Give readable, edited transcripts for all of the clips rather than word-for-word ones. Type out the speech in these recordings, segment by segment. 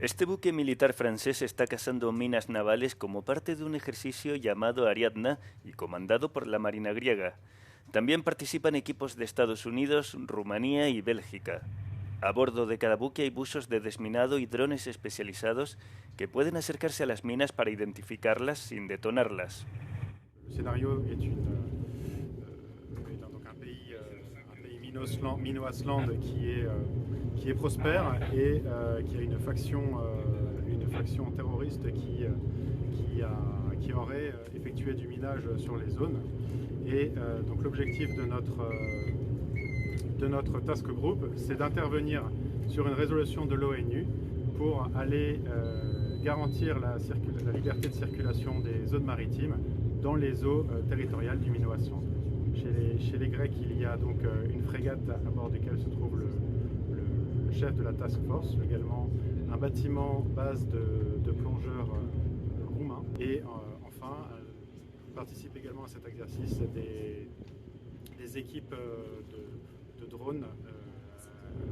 Este buque militar francés está cazando minas navales como parte de un ejercicio llamado Ariadna y comandado por la Marina griega. También participan equipos de Estados Unidos, Rumanía y Bélgica. A bordo de cada buque hay buzos de desminado y drones especializados que pueden acercarse a las minas para identificarlas sin detonarlas. Le scénario est donc un pays mino-Asland qui est prospère et qui a une faction terroriste qui aurait effectué du minage sur les zones. Et donc l'objectif de notre task group, c'est d'intervenir sur une résolution de l'ONU pour aller garantir la liberté de circulation des zones maritimes dans les eaux territoriales du Minoas-Land. Chez les Grecs, il y a donc une frégate à bord duquel se trouve le chef de la task force, également un bâtiment base de plongeurs roumains. Et enfin, participent également à cet exercice des équipes de drones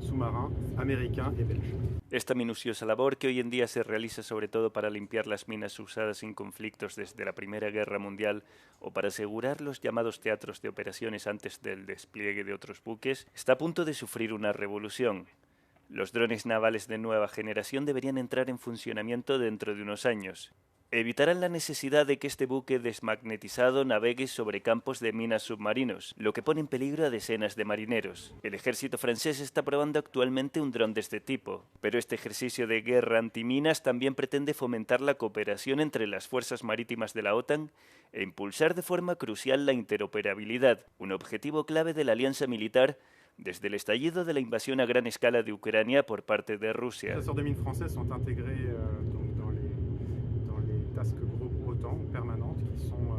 sous-marins américains et belges. Esta minuciosa labor, que hoy en día se realiza sobre todo para limpiar las minas usadas en conflictos desde la Primera Guerra Mundial o para asegurar los llamados teatros de operaciones antes del despliegue de otros buques, está a punto de sufrir una revolución. Los drones navales de nueva generación deberían entrar en funcionamiento dentro de unos años. Evitarán la necesidad de que este buque desmagnetizado navegue sobre campos de minas submarinos, lo que pone en peligro a decenas de marineros. El ejército francés está probando actualmente un dron de este tipo, pero este ejercicio de guerra antiminas también pretende fomentar la cooperación entre las fuerzas marítimas de la OTAN e impulsar de forma crucial la interoperabilidad, un objetivo clave de la alianza militar desde el estallido de la invasión a gran escala de Ucrania por parte de Rusia. Les chasseurs de mines français sont intégrés dans les task group OTAN permanentes qui sont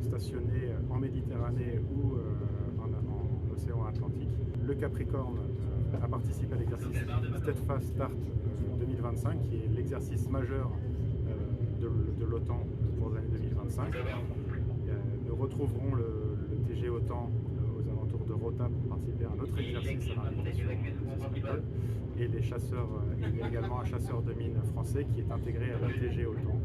stationnés en Méditerranée ou en océan Atlantique. Le Capricorne a participé à l'exercice Steadfast Start 2025, qui est l'exercice majeur de l'OTAN pour l'année 2025. Nous retrouverons le TG OTAN aux alentours de Rota pour participer à un autre exercice à l'invitation des Espagnols. Et les chasseurs, il y a également un chasseur de mines français qui est intégré à la TG OTAN.